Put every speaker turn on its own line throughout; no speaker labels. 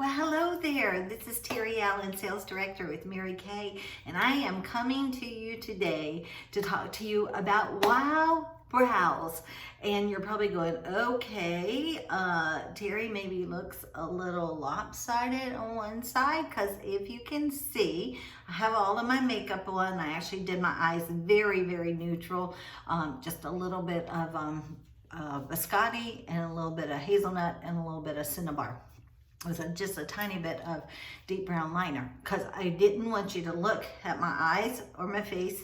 Well, hello there. This is Terrie Allen, Sales Director with Mary Kay, and I am coming to you today to talk to you about wow brows. And you're probably going, okay, Terrie maybe looks a little lopsided on one side, because if you can see, I have all of my makeup on. I actually did my eyes very, very neutral, just a little bit of biscotti and a little bit of hazelnut and a little bit of cinnabar with just a tiny bit of deep brown liner, because I didn't want you to look at my eyes or my face,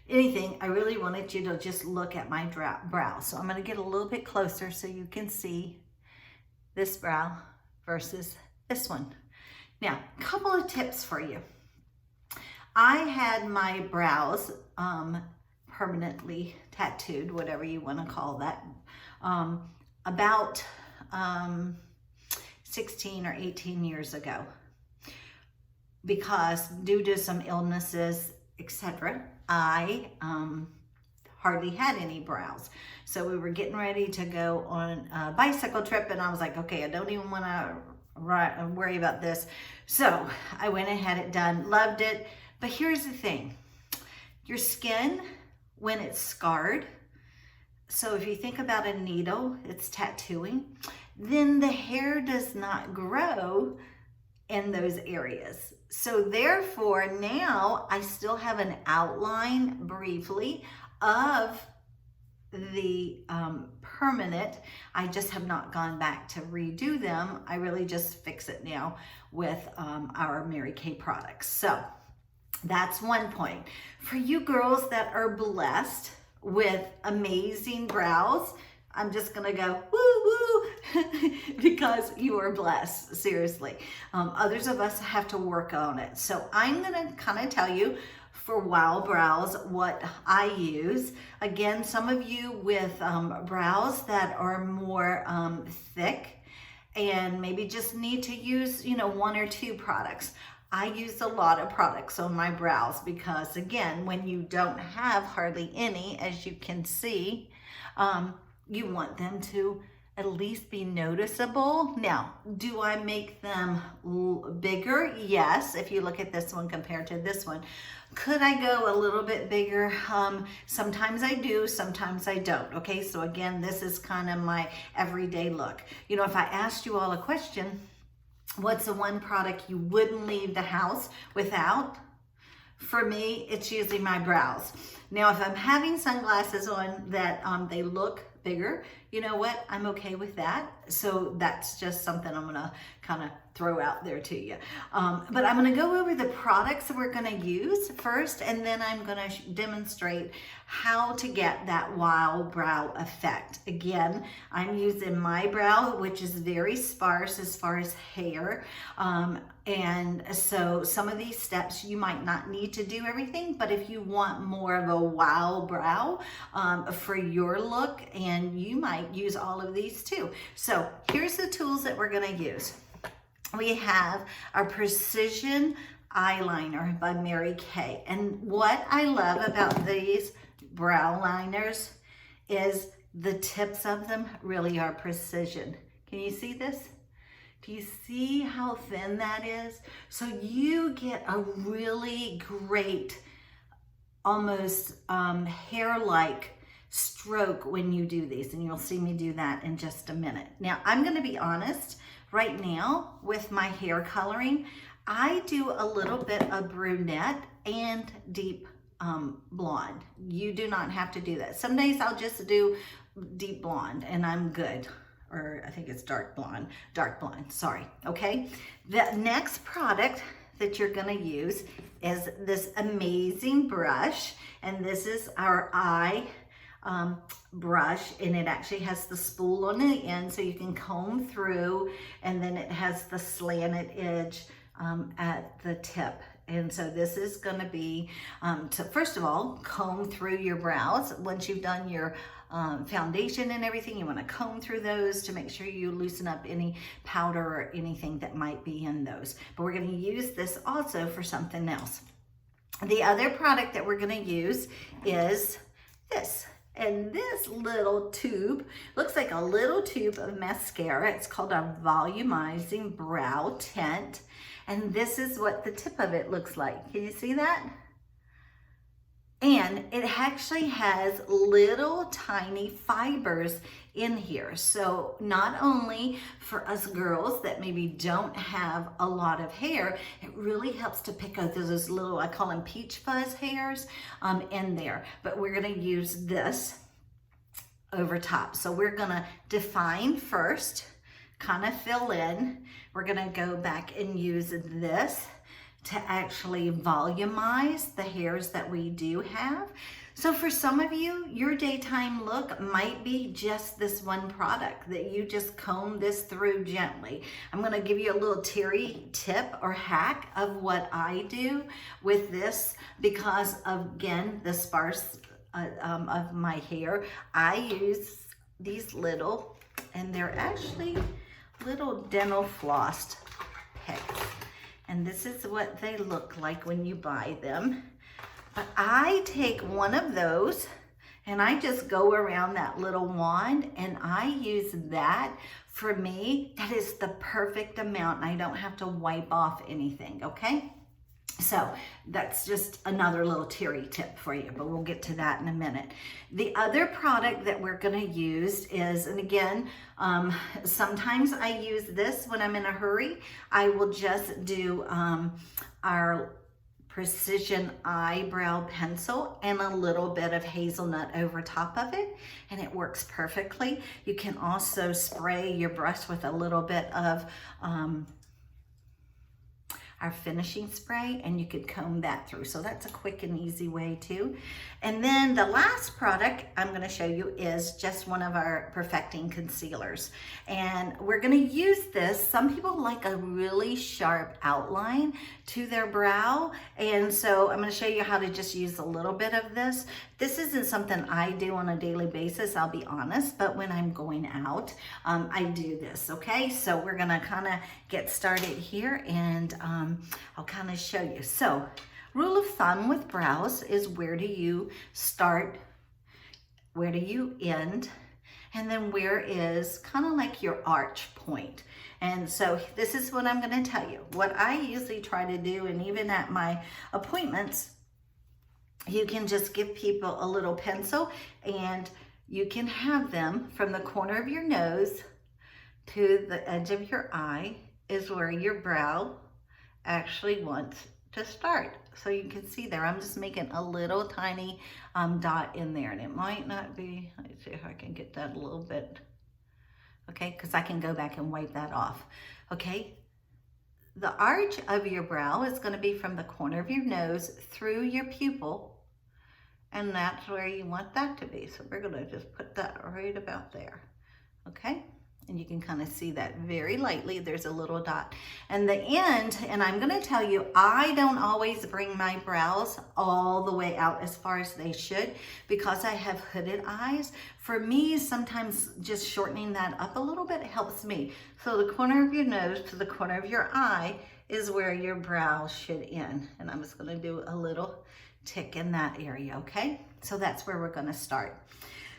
anything. I really wanted you to just look at my brow. So I'm going to get a little bit closer so you can see this brow versus this one. Now, a couple of tips for you. I had my brows permanently tattooed, whatever you want to call that, about 16 or 18 years ago, because due to some illnesses, etc., I hardly had any brows. So we were getting ready to go on a bicycle trip, and I was like, okay, I don't even want to worry about this. So I went and had it done, loved it. But here's the thing, your skin, when it's scarred, so if you think about a needle, it's tattooing, then the hair does not grow in those areas. So therefore, now I still have an outline briefly of the permanent. I just have not gone back to redo them. I really just fix it now with our Mary Kay products. So that's one point. For you girls that are blessed with amazing brows, I'm just gonna go woo woo because you are blessed, seriously. Others of us have to work on it. So I'm gonna kind of tell you for wow brows what I use. Again, some of you with brows that are more thick and maybe just need to use, one or two products. I use a lot of products on my brows because, again, when you don't have hardly any, as you can see, you want them to at least be noticeable. Now, do I make them bigger? Yes, if you look at this one compared to this one. Could I go a little bit bigger? Sometimes I do, sometimes I don't. Okay, so again, this is kind of my everyday look. If I asked you all a question, what's the one product you wouldn't leave the house without? For me, it's usually my brows. Now, if I'm having sunglasses on that they look bigger, you know what? I'm okay with that. So that's just something I'm gonna kind of throw out there to you. But I'm gonna go over the products that we're gonna use first, and then I'm gonna demonstrate how to get that wow brow effect. Again, I'm using my brow, which is very sparse as far as hair. And so some of these steps you might not need to do everything, but if you want more of a wow brow for your look, and you might use all of these too. So here's the tools that we're gonna use. We have our Precision Eyeliner by Mary Kay. And what I love about these brow liners is the tips of them really are precision. Can you see this? Do you see how thin that is? So you get a really great, almost hair-like stroke when you do these, and you'll see me do that in just a minute. Now, I'm gonna be honest, right now with my hair coloring, I do a little bit of brunette and deep blonde. You do not have to do that. Some days I'll just do deep blonde and I'm good. Or I think it's dark blonde, sorry, okay? The next product that you're gonna use is this amazing brush, and this is our eye brush, and it actually has the spool on the end so you can comb through, and then it has the slanted edge at the tip. And so this is going to be, to first of all, comb through your brows. Once you've done your foundation and everything, you want to comb through those to make sure you loosen up any powder or anything that might be in those. But we're going to use this also for something else. The other product that we're going to use is this. And this little tube looks like a little tube of mascara. It's called a volumizing brow tint. And this is what the tip of it looks like. Can you see that? And it actually has little tiny fibers in here. So not only for us girls that maybe don't have a lot of hair, it really helps to pick out those little, I call them peach fuzz hairs in there. But we're gonna use this over top. So we're gonna define first, kind of fill in. We're gonna go back and use this to actually volumize the hairs that we do have. So for some of you, your daytime look might be just this one product that you just comb this through gently. I'm gonna give you a little Terrie tip or hack of what I do with this because of, again, the sparse of my hair. I use these little, and they're actually little dental floss picks. And this is what they look like when you buy them. But I take one of those and I just go around that little wand and I use that. For me, that is the perfect amount and I don't have to wipe off anything, okay? So that's just another little Terrie tip for you, but we'll get to that in a minute. The other product that we're gonna use is, and again, sometimes I use this when I'm in a hurry. I will just do our Precision Eyebrow Pencil and a little bit of hazelnut over top of it, and it works perfectly. You can also spray your brush with a little bit of our finishing spray, and you could comb that through. So that's a quick and easy way too. And then the last product I'm gonna show you is just one of our perfecting concealers. And we're gonna use this. Some people like a really sharp outline to their brow. And so I'm gonna show you how to just use a little bit of this. This isn't something I do on a daily basis, I'll be honest, but when I'm going out, I do this, okay? So we're gonna kinda get started here and I'll kind of show you. So rule of thumb with brows is where do you start, where do you end, and then where is kind of like your arch point. And so this is what I'm going to tell you. What I usually try to do, and even at my appointments, you can just give people a little pencil and you can have them from the corner of your nose to the edge of your eye is where your brow actually wants to start. So you can see there, I'm just making a little tiny dot in there, and it might not be, let's see if I can get that a little bit, okay, because I can go back and wipe that off, okay? The arch of your brow is going to be from the corner of your nose through your pupil, and that's where you want that to be. So we're going to just put that right about there, okay? And you can kind of see that very lightly. There's a little dot. And the end, and I'm going to tell you, I don't always bring my brows all the way out as far as they should because I have hooded eyes. For me, sometimes just shortening that up a little bit helps me. So the corner of your nose to the corner of your eye is where your brow should end. And I'm just going to do a little tick in that area, okay? So that's where we're going to start.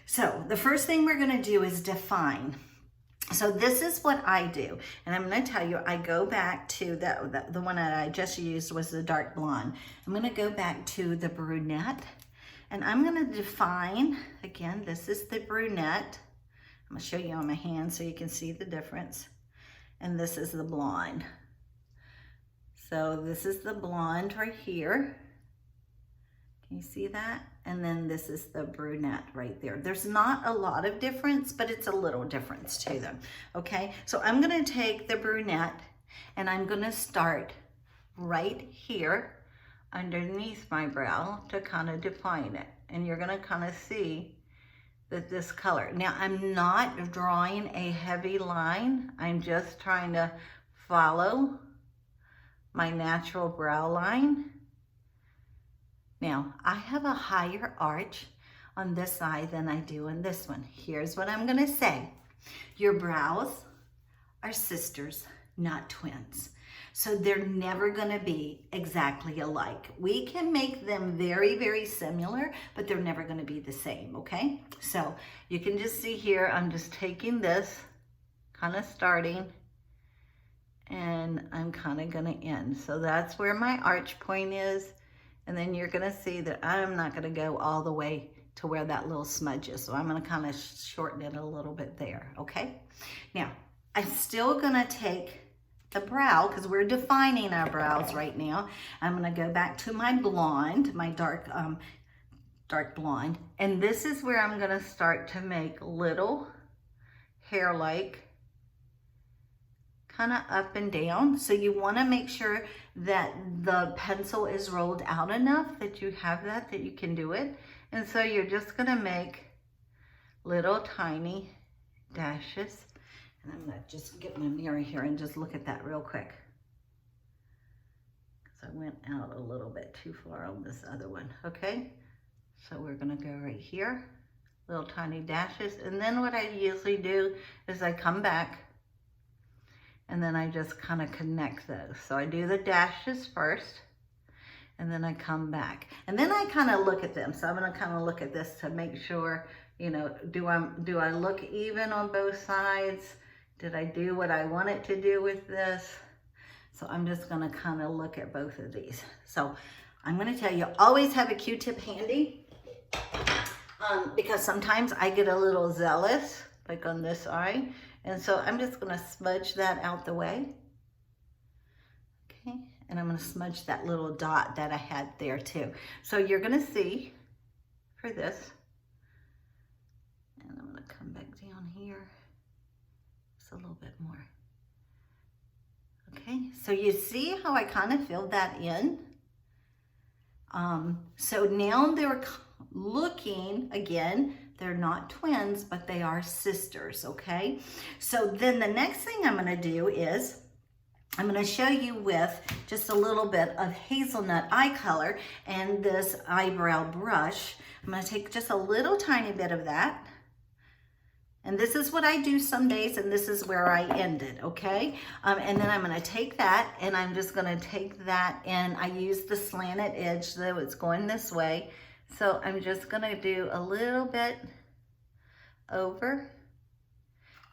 So the first thing we're going to do is define. So this is what I do, and I'm going to tell you, I go back to the one that I just used was the dark blonde. I'm going to go back to the brunette, and I'm going to define, again, this is the brunette. I'm going to show you on my hand so you can see the difference, and this is the blonde. So this is the blonde right here. Can you see that? And then this is the brunette right there. There's not a lot of difference, but it's a little difference to them, okay? So I'm gonna take the brunette and I'm gonna start right here underneath my brow to kind of define it. And you're gonna kind of see that this color. Now I'm not drawing a heavy line. I'm just trying to follow my natural brow line. Now, I have a higher arch on this side than I do on this one. Here's what I'm gonna say. Your brows are sisters, not twins. So they're never gonna be exactly alike. We can make them very, very similar, but they're never gonna be the same, okay? So you can just see here, I'm just taking this, kind of starting, and I'm kind of gonna end. So that's where my arch point is. And then you're gonna see that I'm not gonna go all the way to where that little smudge is. So I'm gonna kind of shorten it a little bit there, okay? Now, I'm still gonna take the brow, because we're defining our brows right now. I'm gonna go back to my blonde, my dark blonde. And this is where I'm gonna start to make little hair-like, kind of up and down. So you wanna make sure that the pencil is rolled out enough that you have that you can do it. And so you're just gonna make little tiny dashes. And I'm gonna just get my mirror here and just look at that real quick. Because I went out a little bit too far on this other one, okay? So we're gonna go right here, little tiny dashes. And then what I usually do is I come back and then I just kind of connect those. So I do the dashes first, and then I come back. And then I kind of look at them. So I'm gonna kind of look at this to make sure, you know, do I look even on both sides? Did I do what I wanted to do with this? So I'm just gonna kind of look at both of these. So I'm gonna tell you, always have a Q-tip handy, because sometimes I get a little zealous, like on this eye. And so I'm just gonna smudge that out the way. Okay, and I'm gonna smudge that little dot that I had there too. So you're gonna see for this, and I'm gonna come back down here just a little bit more. Okay, so you see how I kind of filled that in? So now they're looking, again, they're not twins, but they are sisters, okay? So then the next thing I'm gonna do is, I'm gonna show you with just a little bit of hazelnut eye color and this eyebrow brush. I'm gonna take just a little tiny bit of that. And this is what I do some days, and this is where I ended, okay? And then I'm gonna take that, and I'm just gonna take that, and I use the slanted edge, so it's going this way. So I'm just gonna do a little bit over.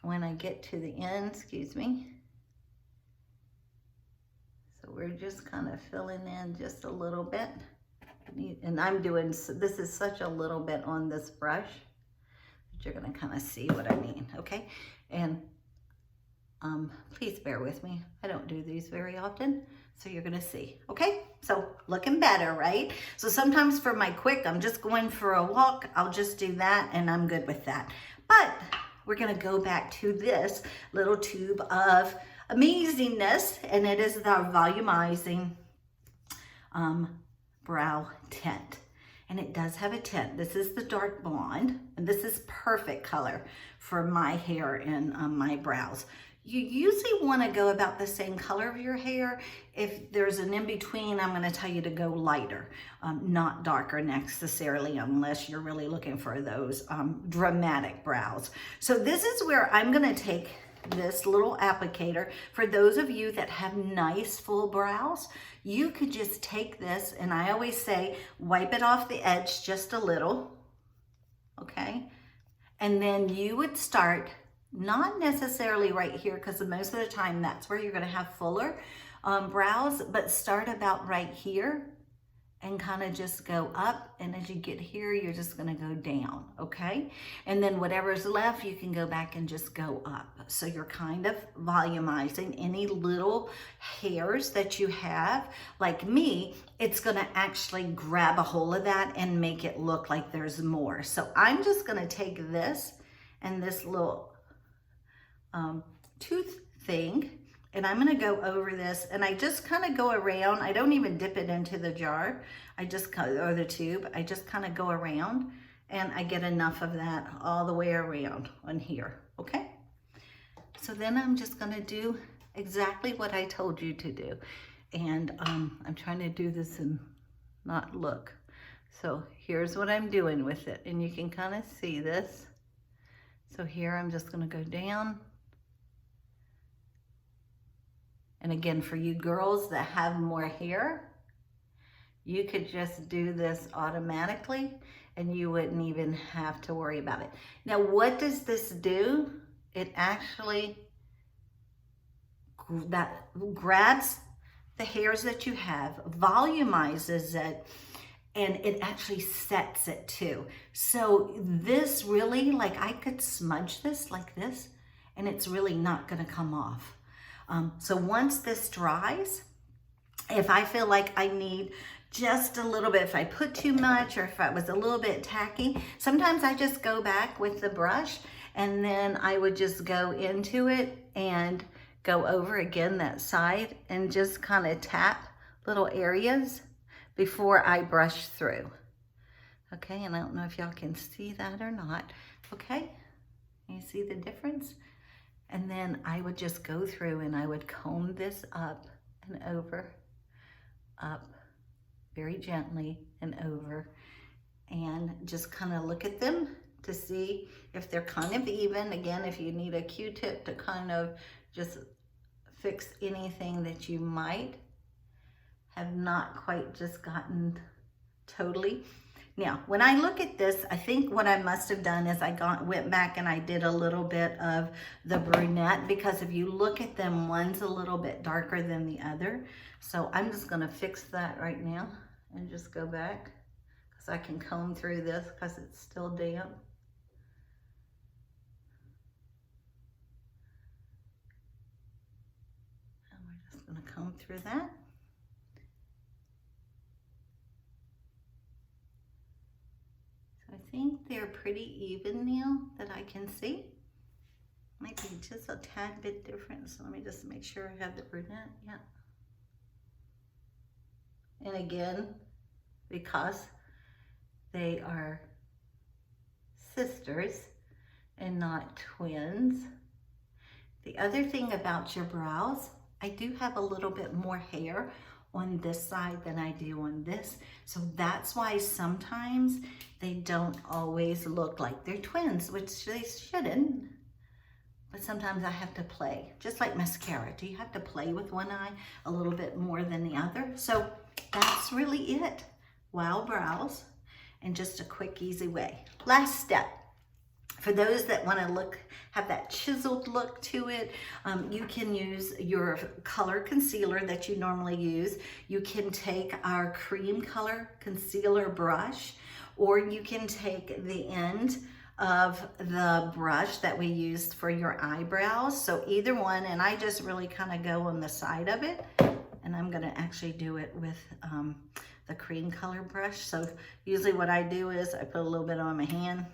When I get to the end, excuse me. So we're just kind of filling in just a little bit. And I'm doing, this is such a little bit on this brush, that you're gonna kind of see what I mean, okay? And please bear with me. I don't do these very often, so you're gonna see, okay? So looking better, right? So sometimes for my quick, I'm just going for a walk, I'll just do that and I'm good with that. But we're gonna go back to this little tube of amazingness, and it is the volumizing brow tint. And it does have a tint. This is the dark blonde, and this is perfect color for my hair and my brows. You usually want to go about the same color of your hair. If there's an in-between, I'm going to tell you to go lighter, not darker necessarily, unless you're really looking for those dramatic brows. So this is where I'm going to take this little applicator. For those of you that have nice full brows, you could just take this, and I always say, wipe it off the edge just a little, okay? And then you would start, not necessarily right here, because most of the time that's where you're gonna have fuller brows, but start about right here and kind of just go up. And as you get here, you're just gonna go down, okay? And then whatever's left, you can go back and just go up. So you're kind of volumizing any little hairs that you have. Like me, it's gonna actually grab a hold of that and make it look like there's more. So I'm just gonna take this and this little tooth thing, and I'm gonna go over this, and I just kind of go around. I don't even dip it into the jar. I just, or the tube, I just kind of go around, and I get enough of that all the way around on here, okay? So then I'm just gonna do exactly what I told you to do. And I'm trying to do this and not look. So here's what I'm doing with it, and you can kind of see this. So here I'm just gonna go down, And again, for you girls that have more hair, you could just do this automatically and you wouldn't even have to worry about it. Now, what does this do? It actually grabs the hairs that you have, volumizes it, and it actually sets it too. So this really, like I could smudge this like this and it's really not gonna come off. So once this dries, if I feel like I need just a little bit, if I put too much or if I was a little bit tacky, sometimes I just go back with the brush and then I would just go into it and go over again that side and just kind of tap little areas before I brush through. Okay, and I don't know if y'all can see that or not. Okay, you see the difference? And then I would just go through and I would comb this up and over, up, very gently and over, and just kind of look at them to see if they're kind of even. Again, if you need a Q-tip to kind of just fix anything that you might have not quite just gotten totally. Now, when I look at this, I think what I must have done is I went back and I did a little bit of the brunette, because if you look at them, one's a little bit darker than the other. So I'm just gonna fix that right now and just go back, because I can comb through this because it's still damp. And we're just gonna comb through that. I think they're pretty even now that I can see. Might be just a tad bit different, so let me just make sure I have the brunette. Yeah. And again, because they are sisters and not twins. The other thing about your brows, I do have a little bit more hair on this side than I do on this. So that's why sometimes they don't always look like they're twins, which they shouldn't. But sometimes I have to play, just like mascara. Do you have to play with one eye a little bit more than the other? So that's really it. Wow brows, and just a quick, easy way. Last step. For those that want to have that chiseled look to it, you can use your color concealer that you normally use. You can take our cream color concealer brush, or you can take the end of the brush that we used for your eyebrows. So either one, and I just really kind of go on the side of it, and I'm going to actually do it with the cream color brush. So usually what I do is I put a little bit on my hand.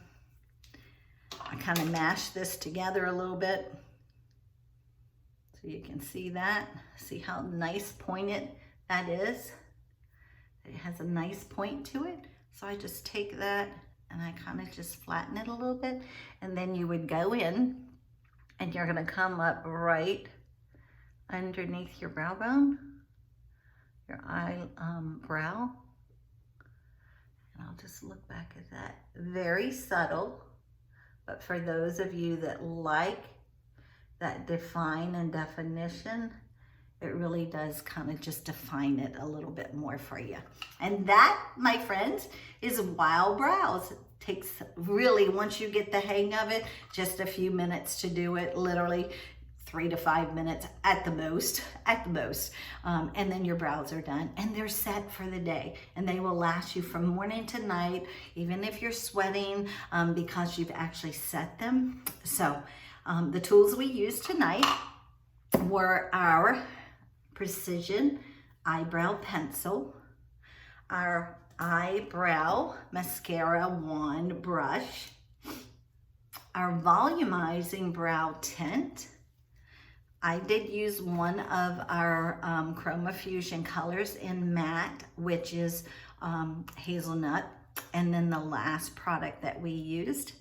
I kind of mash this together a little bit so you can see that. See how nice pointed that is? It has a nice point to it. So I just take that and I kind of just flatten it a little bit, and then you would go in and you're going to come up right underneath your brow bone, your brow, and I'll just look back at that. Very subtle. But for those of you that like that define and definition, it really does kind of just define it a little bit more for you. And that, my friends, is Wow Brows. It takes really, once you get the hang of it, just a few minutes to do it, literally 3 to 5 minutes at the most, and then your brows are done and they're set for the day, and they will last you from morning to night, even if you're sweating, because you've actually set them. So the tools we used tonight were our Precision Eyebrow Pencil, our Eyebrow Mascara Wand Brush, our Volumizing Brow Tint. I did use one of our Chroma Fusion colors in matte, which is hazelnut. And then the last product that we used,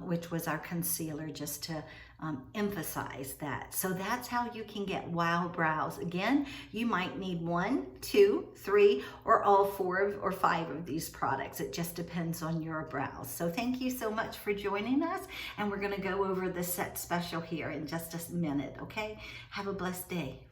which was our concealer, just to emphasize that. So that's how you can get wow brows. Again, you might need 1, 2, 3, or all 4 or 5 of these products. It just depends on your brows. So thank you so much for joining us. And we're going to go over the set special here in just a minute, okay? Have a blessed day.